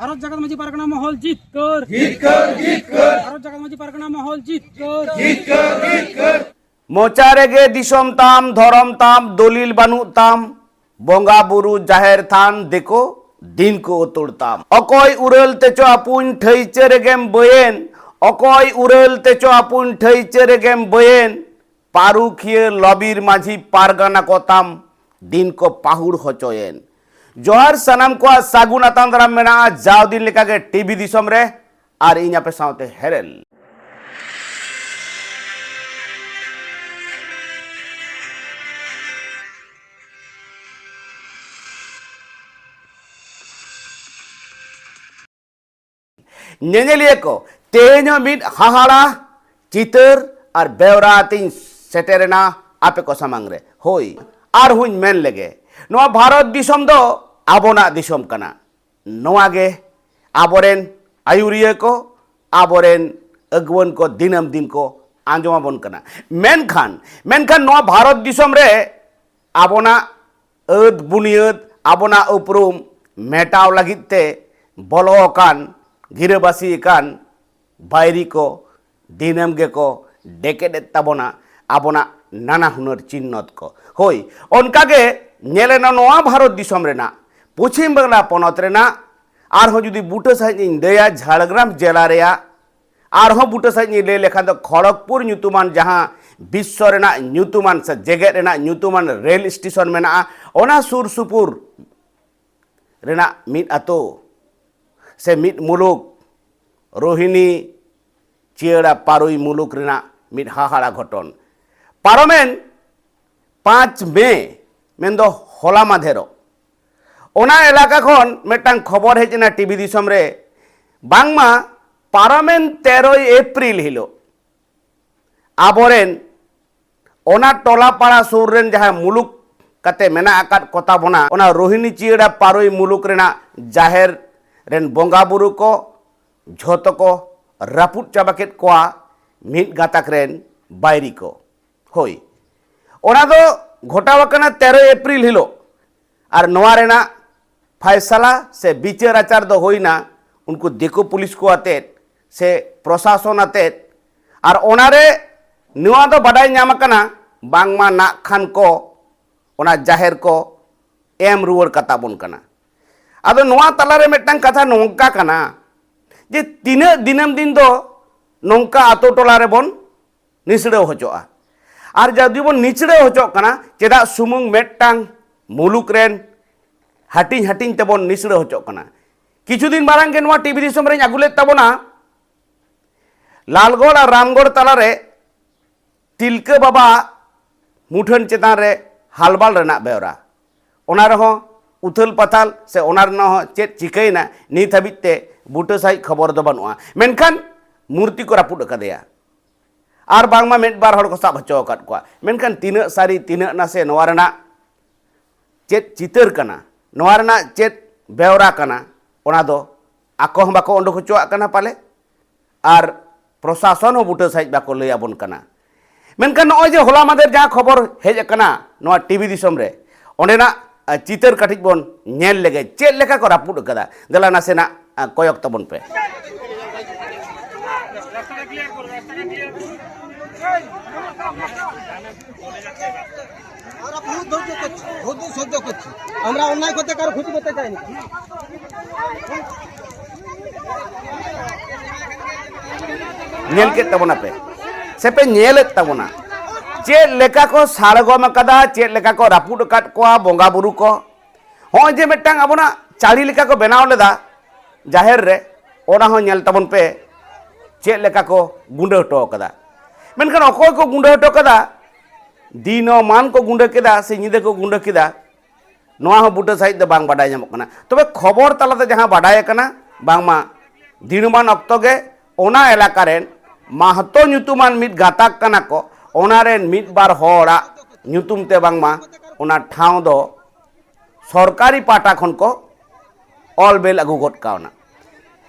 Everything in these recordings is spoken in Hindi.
ভারত জাগাত মাঝি পারগনা মহল জিত কর ভারত জাগাত মাঝি পারগনা মহল জিত কর मोचा रेगे दिसम ताम धरम ताम दलिल बानु ताम बंगा बुरु जाहेर थान देखो दिन को उतुड़ताम अकय उरल तेचो आपुन ठैचे रेगेम बयेन अकय उरल तेचो आपुन ठैचे रेगेम बयेन पारुखिए लबिर माझी पारगाना को ताम दिन को पाहुड़ होचोयेन जोहार सनाम को सागुन आताम दाराम मेना जाव दिन लेकागे टीवी दिसम रे आर इᱧ पे सावते हेरेल नेनेलिए को तेज मिट हाहाड़ा चितर और बेवरा तीन सेटेरना आपे को सामांग रे होई आर हुन मेन लेगे नोआ भारत दिसम दो आबोना दिसम कना नोआ गे आबोरेन आयुरिये को आबोरेन अगवन को दिनम दिन को आंजमा बन कना मेनखान नोआ भारत दिसम रे आबोना अद बुनियद आबोना उपरुम मेटाव लगिते बोलो कान गिरबासी कान बायरी को दिनम गे को डेकेड ताबोना आबोना नाना हुनर चिन्हत को होई उनकागे नेलेना नोआ भारत दिसम रेना पश्चिम बांगला पनत रेना आरहो जुदी बुटा साइज दया झाड़ग्राम जिला रेया आरहो बुटा साइज ले लेखान दो खड़गपुर ᱧᱩᱛᱩᱢᱟन जहां विश्व रेना ᱧᱩᱛᱩᱢᱟन से जेगेट रेना ᱧᱩᱛᱩᱢᱟन रेल स्टेशन मेना ओना सुर सुपुर रेना मिट आतो से मिट मुलुक रोहिणी चियड़ा पारुई मुलुक रेना मिट हाहाड़ा घटन पारमेन 5 मे मेन दो होला माधेरो ओना एलाका खन मेटांग खबर हेजना टीवी दिसम रे बांगमा पारमेन 13 एप्रिल हिलो आबोरेन ओना टोला पाड़ा सुर रेन जहां मुलुक कते मेना आकात कोता बोना ओना रोहिणी चियड़ा पारुई मुलुक रेना जाहेर रेन बंगा बुरु को झोतो को रापुट चाबाकेट कोआ मिट गाताक रेन बायरी को होई ओना दो घोटावाकना 13 एप्रिल हिलो और नोआ रेना फैसला से विचार आचार दो होइना उनको देखो पुलिस को आते से प्रशासन आते और ओनारे नोआ दो बडाई ᱧᱟᱢᱟᱠᱟᱱᱟ बांगमा ना खान को ओना जाहेर को एम रुवर कता बोन कना आदो नोआ तलारे मेटांग कथा नोंका कना जे तीना दिनम दिन दो नोंका आतो टोला रे बोन निसड़े होचोआ और जदि बोन निचड़े होचो कना चेदा सुमुंग मेटांग मुलुक रेन हाटिंग हाटिंग ते बोन निसड़े होचो कना किछु दिन मारांग के नोआ टीवी दिसम रे आगुले ताबोना लालगढ़ और रामगढ़ तलारे तिलका बाबा मुठन चेतान रे हालबाल रेना बेवरा ओना रहो उथल पथाल से ओनार न चेत चिकैना नित हाबिते बुटा साइ खबर दो बनुआ मेनखान मूर्ति को रापुट कदेया और बांगमा मेट बार हड़ को साब हचो अकाद कोआ मेनखान तिना सारी तिना नासे नोआ रेना चेत चितर कना नोआ रेना चेत बेवरा कना ओना दो आको हम बाको ओंडो हचोआ कना पाले और प्रशासन हो बुटा साइ बाको लय आबोन कना मेनखान नोय जे होला मादेर जहां खबर हेज कना नोआ टीवी दिसम रे ओंडेना चितर काटिज बोन नेल लेगे चेत लेका को रापुट कदा गला नासेना कयक तबन पे আমরা অন্যায় করতে কারো ক্ষতি করতে চাই না नेल के तबना पे से पे नेल तबना चेत लेका को साड़गम कदा चेत लेका को रापुट काट कोआ बंगा बुरु को हो जे मेटांग आबोना चाली लेका को बनाव लेदा जाहेर रे ओना हो नेल तबन पे चेत लेका को गुंडे हटो कदा मेनखान अकोय को गुंडे हटो कदा दिनो मान को गुंडे केदा से निदे को गुंडे केदा नोआ हो बुटा साइड दो बांग बाडाय ᱧᱟᱢᱚᱜ कना तबे खबर तलाते जहां बाडाय कना बांगमा दिनमान अक्तो गे ओना एलाका रेन महतो ᱧᱩᱛᱩᱢᱟन मिट गाताक कना को ओना रेन मिट बार होड़ा ᱧᱩᱛᱩᱢ ते बांगमा ओना ठाव दो सरकारी पाटा खन को ऑल बेल अगु गट कावना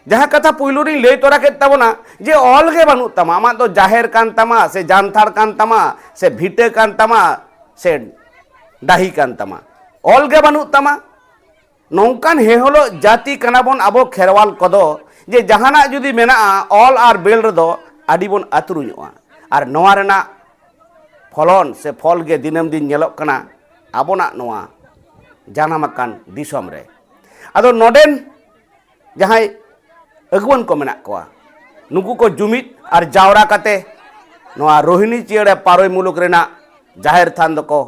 जहां कथा पुइलु री लय तोरा के तबना जे ऑल गे बानु तमा आमा तो जाहेर कान तमा से जानथार कान तमा से भिटे कान तमा से डाही कान तमा ऑल गे बानु तमा नौकान हेहलो जाति कनाबन अब खेरवाल कदो जे जहाना जुदी मेना ऑल आर बेल रदो आडिबन आतुरुñoa और नोआ रेना फलन से फल गे दिनम दिन नेलोक कना आबोना नोआ जानामाकान दिसोम रे आदो नोडेन जहाय अगुवन को मेना कोआ नुकु को जुमित और जावरा काते नोआ रोहिणी चेड़े पारोय मुलुक रेना जाहिर थान दको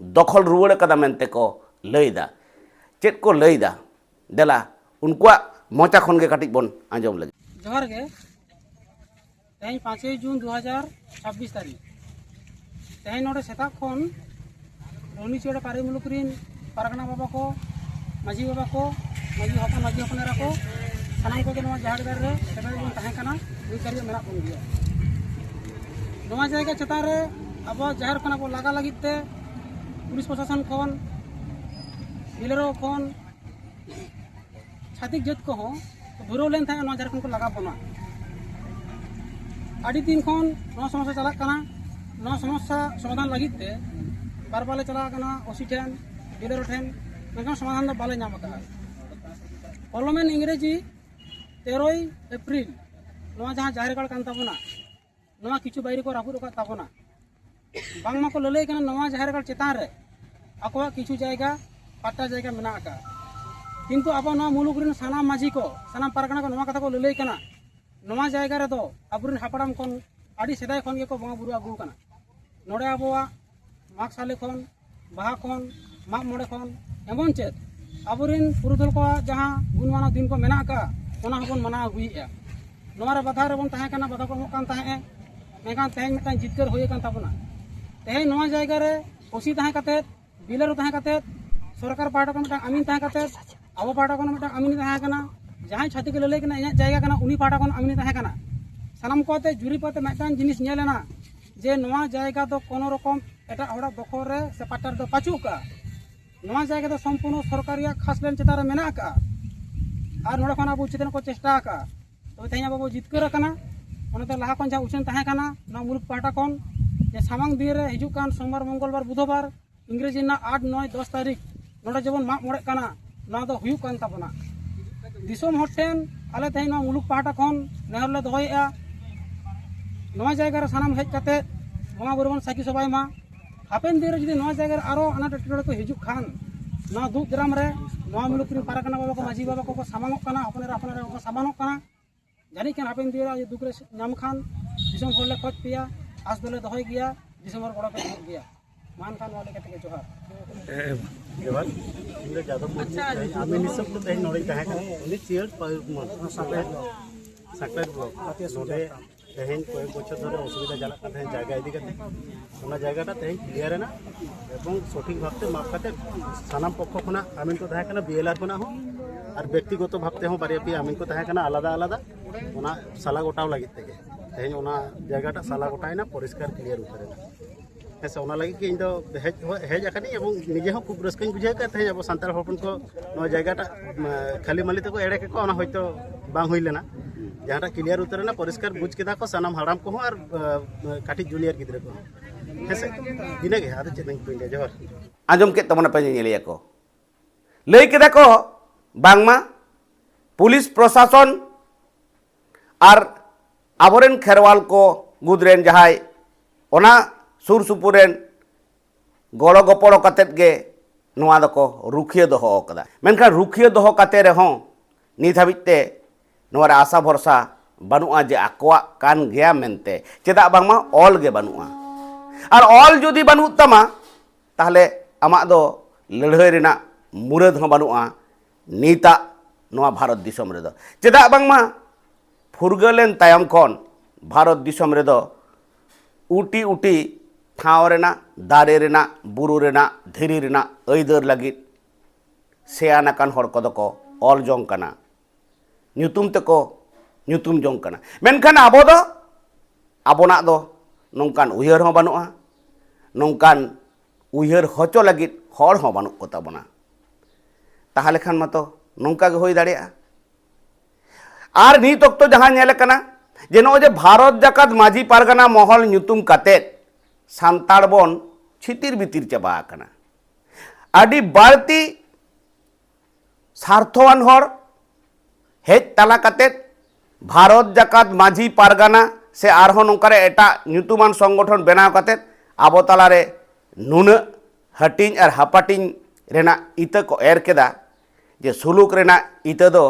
दखल रुवाड़ कदा मेनते को लैदा चेत को लैदा देला उनकुआ मोचा खन के काटिक बन आंजम लगे जोहार गे तेज 5 जून 2026 तारीख तेज नोडे सेता खन रोहिणी चेड़े पारोय मुलुक रिन पारगना बाबा को माजी बाबा को माजी हपनेरा को सानाम को नोआ जहागदार रे सेबे बन ताहे कना दुई तारीख मेना बन गया नोआ जायगा चेतान रे अब जाहिर खाना को लागा लगिते पुलिस प्रशासन खन बिलेरो खन छातिक जत को धुरो लेन था नोआ झारखंड को लगा बना आदि दिन खन नोआ समस्या चला कना नोआ समस्या समाधान लगिते बार बाले चला कना ओसी ठेन बिलेरो ठेन मेनखान समाधान दो बाले नाम का पार्लियामेंट इंग्रेजी 13 एप्रिल नोआ जहां जाहिर काल कान ताबोना नोआ किछु बाइरे को रापुर का ताबोना बांगमा को ललई कना नोआ जाहिर काल चेतान रे आकोआ किछु जायगा पाटा जायगा मेना का किंतु अब नोआ मुलुक रिन सानाम माझी को सानाम पारगना को नोआ कथा को ललई कना नोआ जायगा रे दो अबुरिन हापड़ाम कोन आडी सेदाय कोन के को बंगा बुरु आगु कना नोडे आबोआ माग साले कोन बाहा कोन माग मोड़े कोन एमन चेत अबुरिन पुरुधल को जहां गुणमाना दिन को मेना का ओना हबन मना हुईया नोआ रे बाधा रे बन ताहे कना बाधा को मकान ताहे मेकान तेज मिटान जितकर होय कान ताबना तेज नोआ जायगा रे ओसी ताहे काते बिलेरो ताहे काते सरकार पार्टा को मिटान आमीन ताहे काते अब पार्टा को मिटान आमीन ताहे कना जहां छाती के लले कना इना जायगा कना उनी पार्टा को आमीन ताहे कना सानाम कोते जुरी पते मिटान जिनिस नेलेना जे नोआ जायगा तो कोनो रकम एटा हड़ा दखल रे से पाटार दो पाचू का नोआ जायगा तो संपूर्ण सरकारिया खास लेन चेतान रे मेना का और नोडे खन अब उचितन को चेष्टा का तो तेज अब जितकर कना ओनते लाहा खन जहां उचिन ताहे कना ना मुलुक पार्टा खन जे सामांग दिन रे हिजु कान सोमवार मंगलवार बुधवार इंग्रेजी ना 8 9 10 तारीख नोडे जबन माग मोड़े कना ना दो हुयु कान ताबना दिसोम हटेन आले तेज ना मुलुक पार्टा खन नेहर ले दोहयआ नोआ जायगा रे सानाम हेज काते बंगा बुरु बन साकी सबाय मा हापेन दिन रे जदि नोआ जायगा रे आरो अनाट टटोड़े को हिजु खान ना दुख ग्राम रे नोआ मुलुक रिन पारगना बाबा को माजी बाबा को सामांगक कना अपनेरा को सामानक कना जानी केन हापेन दिन रे दुख रे नाम खान दिसोम होले खोज पिया आस दोले दोहय गया दिसोम गड़ा पे हो गया मान खान वाले कते के जोहार जोहार इंद्र जादव अच्छा आमी निसब तो तेज नोड़े ताहे कना उनी चेयर साकलेट ब्लॉक नोडे तेज कोई बछर धरे असुविधा जाना का तेज जायगा इदी कते ओना जायगाटा तेज क्लियर ना एवं सठिक भावते माप काते सानाम पक्ष खना आमीन को ताहे कना बीएलआर खना हो और व्यक्तिगत भावते हो बारिया पी आमीन को ताहे कना आलादा आलादा ओना साला गोटाव लागित तेगे तेज ओना जायगाटा साला गोटायना परिष्कार क्लियर उतरेना ऐसे ओना लगी कि इन दो हेज आकानी एवं निजे हो खूब रस्कन बुझे का तेज अब सांतार हपन को नो जायगाटा खाली माली तको एड़े के को ओना होयतो बांग होई लेना जहां क्लियर उतरेना परिष्कार बुझ केदा को सानाम हाड़ाम को और काटी जूनियर गिद्रे को हेसे दिनेगे आदो चेतन पिंडे जोहर आंजम के तमना पे नेलिया को लई केदा को बांगमा पुलिस प्रशासन और आबोरेन खेरवाल को गुदरेन जहाय ओना सुर सुपुरेन गड़ो गपड़ो कतेत गे नोआ दको रुखिया दोहो कदा मेनखान रुखिया दोहो कते रेहों नित हाबिते नोआ रे आशा भरसा बानुआ जे आकोआ कान गया मेनते चेदा बांगमा ऑल गे बानुआ और ऑल जुदी बानु तमा ताहले आमा दो लड़ाई रेना मुराद हो बानुआ नीता नोआ भारत दिसम रे दो चेदा बांगमा फुरगलेन तायम खन भारत दिसम रे दो उटी उटी ठाव रेना दारे रेना बुरु रेना धीरी रेना ऐदर लगित सेयानाकान हर को दको ऑल जोंग कना ᱧᱩᱛᱩᱢ ᱛᱮᱠᱚ ᱧᱩᱛᱩᱢ ᱡᱚᱝ ᱠᱟᱱᱟ ᱢᱮᱱᱠᱷᱟᱱ ᱟᱵᱚ ᱫᱚ ᱟᱵᱚᱱᱟᱜ ᱫᱚ ᱱᱚᱝᱠᱟᱱ ᱩᱭᱦᱟᱹᱨ ᱦᱚᱸ ᱵᱟᱹᱱᱩᱜᱼᱟ ᱱᱚᱝᱠᱟन ᱩᱭᱦᱟᱹᱨ ᱦᱚᱪᱚ ᱞᱟᱹᱜᱤᱫ ᱦᱚᱲ ᱦᱚᱸ ᱵᱟᱹᱱᱩᱜ ᱠᱚ ᱛᱟᱵᱚᱱᱟ ᱛᱟᱦᱞᱮ ᱠᱷᱟᱱ ᱢᱟᱛᱚ ᱱᱚᱝᱠᱟ ᱜᱮ ᱦᱩᱭ ᱫᱟᱲᱮᱭᱟᱜᱼᱟ ᱟᱨ ᱱᱤᱛ ᱚᱠᱛᱚ ᱡᱟᱦᱟᱸ ᱧᱮᱞ ᱠᱟᱱᱟ ᱡᱮ ᱱᱚᱜᱼᱚᱭ ᱡᱮ ᱵᱷᱟᱨᱚᱛ ᱡᱟᱠᱟᱛ ᱢᱟᱹᱡᱷᱤ ᱯᱟᱨᱜᱟᱱᱟ ᱢᱚᱦᱚᱞ ᱧᱩᱛᱩᱢ ᱠᱟᱛᱮᱫ ᱥᱟᱱᱛᱟᱲ ᱵᱚᱱ ᱪᱷᱤᱛᱤᱨ ᱵᱤᱛᱤᱨ ᱪᱟᱵᱟ ᱟᱠᱟᱱᱟ ᱟᱹᱰᱤ ᱵᱟᱹᱲᱛᱤ सार्थवान हर हेज तला कतेत भारत जाकात माझी पारगाना से आरहों नोंकारे एटा ᱧᱩᱛᱩᱢᱟᱱ संगठन बनाव कतेत आबो तलारे नुना हटिंग और हापाटिंग रेना इता को एर केदा जे सुलुक रेना इता दो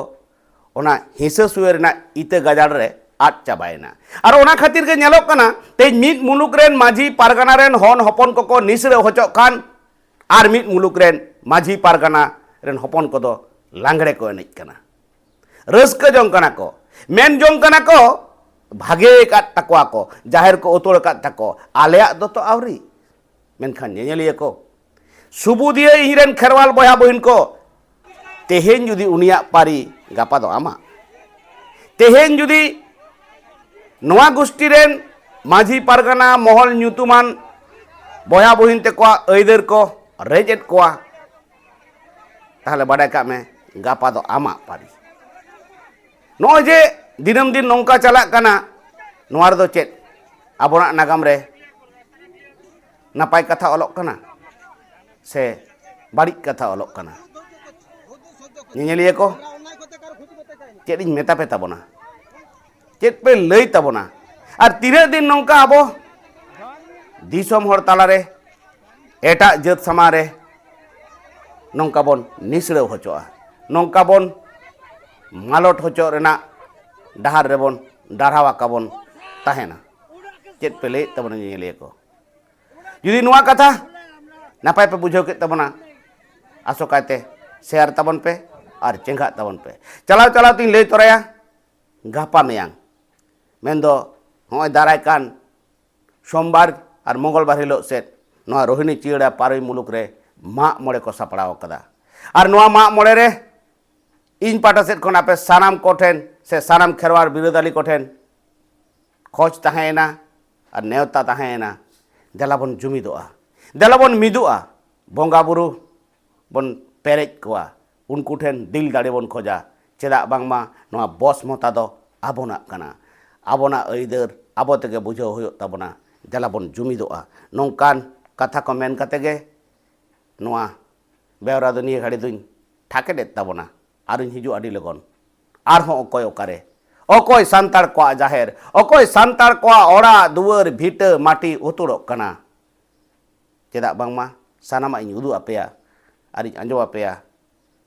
ओना हिंसा सुए रेना इता गाजाड़ रे आद चाबायना और ओना खातिर के नेलोक कना ते मिद मुलुक रेन माझी पारगाना रेन हन हपन को निसरे होचो कान और मिद मुलुक रेन माझी पारगाना रेन हपन को दो लांगड़े को एनेज कना रस्क जों कना को मेन जों कना को भागे का तकवा को जाहिर को उतोड़ का तको आलेया दो तो आवरी मेनखान नेनेलिया को सुबुदिया इरेन खेरवाल बया बहिन को तेहेन जुदी उनिया पारी गापा दो आमा तेहेन जुदी नोआ गोष्ठी रेन माझी पारगाना महल ᱧᱩᱛᱩᱢᱟᱱ बया बहिन तेकोआ ऐदर को रेजेट कोआ ताहले बाडाय का में गापा दो आमा पारी नो जे दिनम दिन नौका चला कना नोआर दो चेत आबोना नागाम रे नापाय कथा ओलोक कना से बाड़ी कथा ओलोक कना नेनेलिया को चेत इन मेता पे ताबोना चेत पे लई ताबोना और तीन दिन नौका आबो दिसोम हर तालारे एटा जत समारे नौका बोन निसड़े होचोआ नौका बोन मालोट होचो रेना डहार रेबन डाढ़ावा काबन ताहेना चेत पे लई ताबोना नेनेलिया को जुदी नुआ कथा नापाय पे बुझाव के ताबोना आसोकायते शेयर ताबन पे और चेंगा ताबन पे चलाव चलाव तीन लई तोराया गापा मेयांग मेंदो होय दाराय कान सोमवार और मंगलवार हिलो सेट नोआ रोहिणी चिड़ा पारई मुलुक रे माग मोड़े को सापड़ाव कदा और नोआ माग मोड़े रे इन पाटा सेट खन आपे सानाम कोठेन से सानाम खेरवार बिरोधाली कोठेन खोज ताहेना और नेवता ताहेना देलाबन जुमिदोआ देलाबन मिदुआ बंगा बुरु बन पेरेज कोआ उनको ठेन दिल दाड़े बन खोजा चेदा बांगमा नोआ बस मता दो आबोना कना आबोना ऐदर आबो तेगे बुझाव होयो ताबोना देलाबन जुमिदोआ नौकान कथा को मेन कतेगे नोआ बेवरा दो निये घड़ी दुइन ठाके दे ताबोना आरुन हिजु आदि लगन आरहों अकोय ओकारे अकोय सांतार को जाहेर अकोय सांतार को ओड़ा दुवर भीट माटी उतुड़ो कना चेदा बांगमा सानामा इन उदु आपेया आरिन अंजो आपेया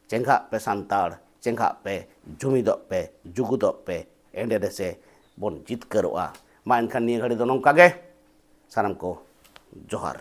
चेंगा पे सांतार चेंगा पे जुमिदो पे जुगुदो पे एंडे देसे बोन जितकरोआ मा एनखान निये घड़ी दो नोंका गे सानाम को जोहार।